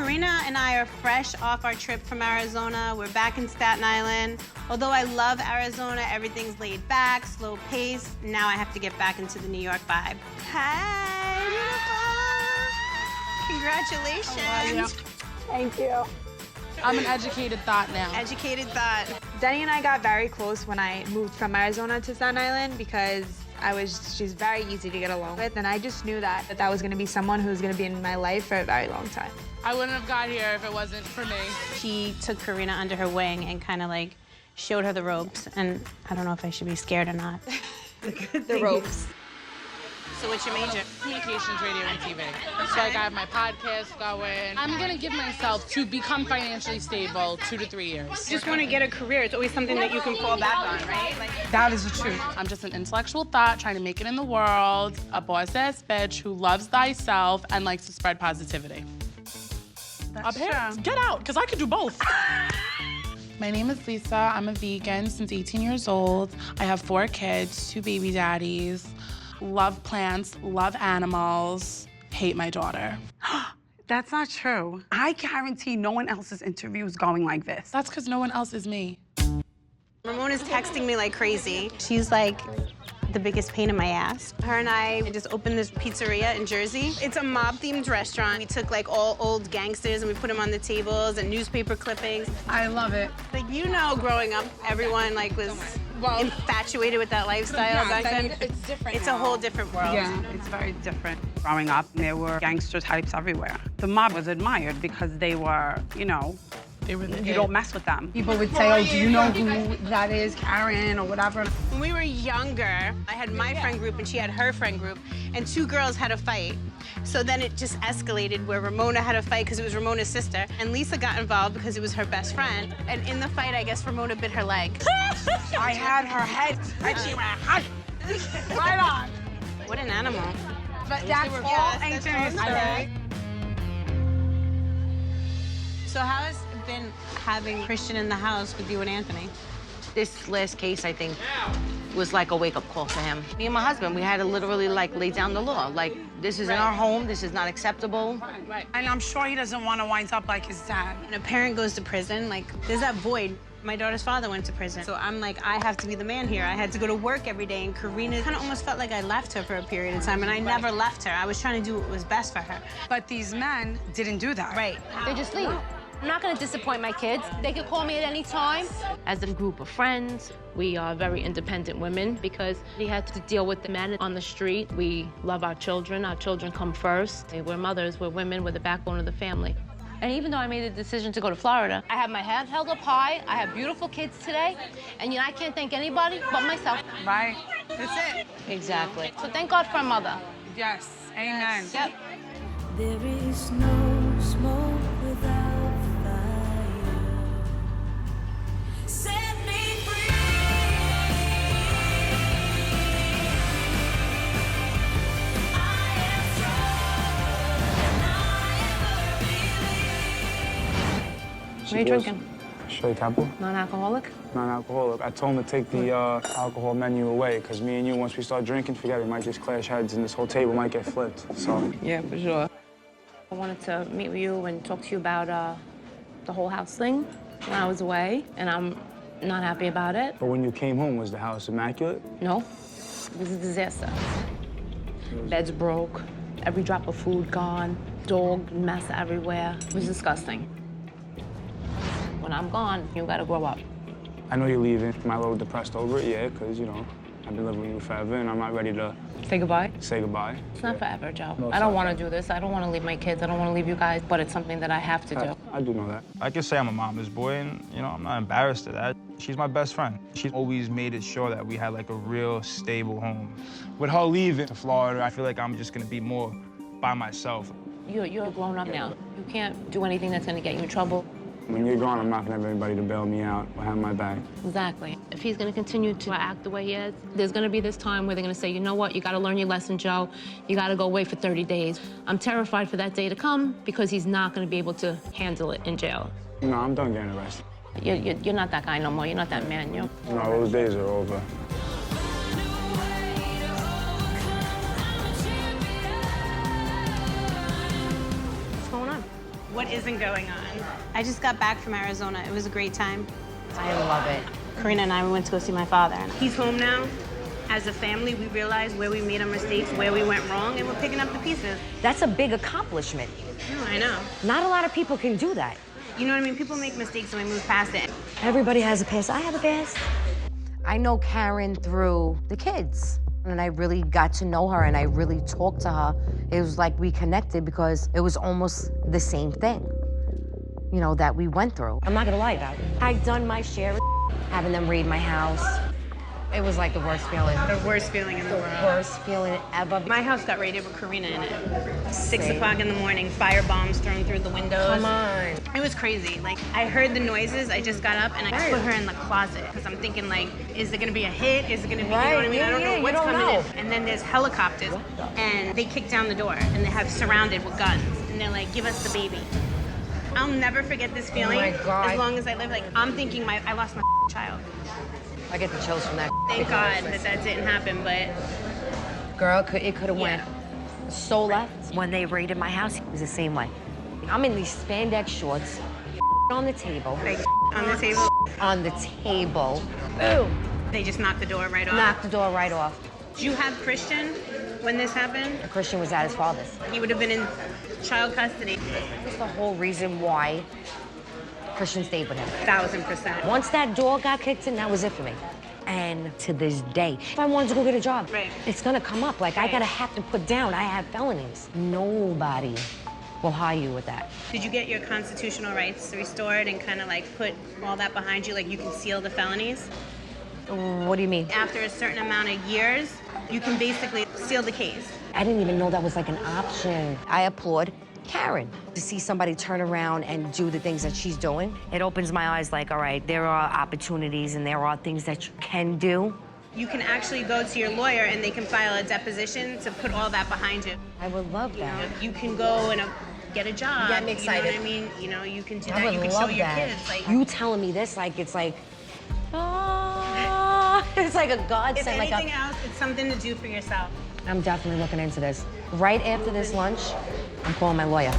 Karina and I are fresh off our trip from Arizona. We're back in Staten Island. Although I love Arizona, everything's laid back, slow pace. Now I have to get back into the New York vibe. Hey, beautiful. Congratulations. How are you? Thank you. I'm an educated thought now. Educated thought. Denny and I got very close when I moved from Arizona to Staten Island because she's very easy to get along with, and I just knew that was gonna be someone who's gonna be in my life for a very long time. I wouldn't have got here if it wasn't for me. She took Karina under her wing and kind of like showed her the ropes, and I don't know if I should be scared or not. The ropes. So what's your major? Communications, radio, and TV. So like I have my podcast going. I'm gonna give myself to become financially stable 2 to 3 years. You just want to get a career. It's always something that you can fall back on, right? That is the truth. I'm just an intellectual thought trying to make it in the world, a boss-ass bitch who loves thyself and likes to spread positivity. Up here, get out, because I could do both. My name is Lisa. I'm a vegan since 18 years old. I have 4 kids, 2 baby daddies. Love plants, love animals, hate my daughter. That's not true. I guarantee no one else's interview is going like this. That's because no one else is me. Ramona's texting me like crazy. She's like the biggest pain in my ass. Her and I just opened this pizzeria in Jersey. It's a mob-themed restaurant. We took like all old gangsters and we put them on the tables and newspaper clippings. I love it. Like, you know, growing up, everyone like was infatuated with that lifestyle back then. It's different. It's a whole different world. Yeah, it's very different. Growing up, there were gangster types everywhere. The mob was admired because they were, you know, you don't mess with them. People would say, oh, do you know who that is, Karen or whatever? When we were younger, I had my friend group and she had her friend group, and 2 girls had a fight. So then it just escalated where Ramona had a fight because it was Ramona's sister, and Lisa got involved because it was her best friend. And in the fight, I guess Ramona bit her leg. I had her head and she went, right on. What an animal. But that's all ancient history. So how has it been having Christian in the house with you and Anthony? This last case, I think, was like a wake-up call for him. Me and my husband, we had to literally like lay down the law. Like, this is in our home, this is not acceptable. Right. And I'm sure he doesn't want to wind up like his dad. When a parent goes to prison, like, there's that void. My daughter's father went to prison. So I'm like, I have to be the man here. I had to go to work every day, and Karina kind of almost felt like I left her for a period of time, and I never left her. I was trying to do what was best for her. But these men didn't do that. Right. They just leave. I'm not gonna disappoint my kids. They could call me at any time. As a group of friends, we are very independent women because we had to deal with the men on the street. We love our children. Our children come first. We're mothers, we're women, we're the backbone of the family. And even though I made the decision to go to Florida, I have my head held up high. I have beautiful kids today. And you know, I can't thank anybody but myself. Right. That's it. exactly. So thank God for a mother. Yes. Amen. Yep. There is no smoke without fire. Set me free. I am strong, and I ever believe. What are you drinking? Straight apple. Non-alcoholic? Non-alcoholic. I told him to take the alcohol menu away, because me and you, once we start drinking, forget it, we might just clash heads and this whole table might get flipped, so. Yeah, for sure. I wanted to meet with you and talk to you about the whole house thing when I was away, and I'm not happy about it. But when you came home, was the house immaculate? No, it was a disaster. Beds broke, every drop of food gone, dog mess everywhere. It was disgusting. When I'm gone, you gotta grow up. I know you're leaving. I'm a little depressed over it, yeah, because, you know, I've been living with you forever, and I'm not ready to Say goodbye? say goodbye. It's not forever, Joe. No, it's I don't not want to do this. I don't want to leave my kids. I don't want to leave you guys, but it's something that I have to do. I do know that. I can say I'm a mama's boy, and, you know, I'm not embarrassed of that. She's my best friend. She's always made it sure that we had, like, a real stable home. With her leaving to Florida, I feel like I'm just going to be more by myself. You're grown up now. You can't do anything that's going to get you in trouble. When you're gone, I'm not going to have anybody to bail me out or have my back. Exactly. If he's going to continue to act the way he is, there's going to be this time where they're going to say, you know what, you got to learn your lesson, Joe. You got to go away for 30 days. I'm terrified for that day to come because he's not going to be able to handle it in jail. No, I'm done getting arrested. You're not that guy no more. You're not that man. No, those days are over. What's going on? What isn't going on? I just got back from Arizona. It was a great time. I love it. Karina and I went to go see my father. He's home now. As a family, we realized where we made our mistakes, where we went wrong, and we're picking up the pieces. That's a big accomplishment. No, I know. Not a lot of people can do that. You know what I mean? People make mistakes and we move past it. Everybody has a past. I have a past. I know Karen through the kids. And I really got to know her and I really talked to her. It was like we connected because it was almost the same thing, you know, that we went through. I'm not gonna lie about it. I've done my share of having them raid my house. It was like the worst feeling. The worst feeling in the world. Worst feeling ever. My house got raided with Karina in it. 6 o'clock in the morning, fire bombs thrown through the windows. Come on. It was crazy. Like, I heard the noises, I just got up and I put her in the closet. Because I'm thinking like, is there gonna be a hit? Is it gonna be, you know what I mean? I don't know what's coming in. And then there's helicopters and they kick down the door and they have surrounded with guns. And they're like, give us the baby. I'll never forget this feeling my God. as long as I live. Like, I'm thinking I lost my child. I get the chills from that. Thank God that didn't happen, but Girl, it could have went so left. When they raided my house, it was the same way. I'm in these spandex shorts, on the table. like on the table, On the table. Boom. they just knocked the door right off. Knocked the door right off. Did you have Christian when this happened? Christian was at his father's. He would have been in child custody. That's the whole reason why Christian stayed with him. 1000%. Once that door got kicked in, that was it for me. And to this day, if I wanted to go get a job, it's gonna come up. Like, I gotta have to put down, I have felonies. Nobody will hire you with that. Did you get your constitutional rights restored and kind of like put all that behind you, like you can seal the felonies? What do you mean? After a certain amount of years, you can basically seal the case. I didn't even know that was like an option. I applaud Karen. To see somebody turn around and do the things that she's doing, it opens my eyes like, all right, there are opportunities and there are things that you can do. You can actually go to your lawyer and they can file a deposition to put all that behind you. I would love that. You can go and get a job. Yeah, I'm excited. You know what I mean? You know, you can do I that. would You can show love your that. kids. Like, You telling me this, like, it's like, it's like a godsend. if Like anything else, it's something to do for yourself. I'm definitely looking into this. Right after this lunch, I'm calling my lawyer.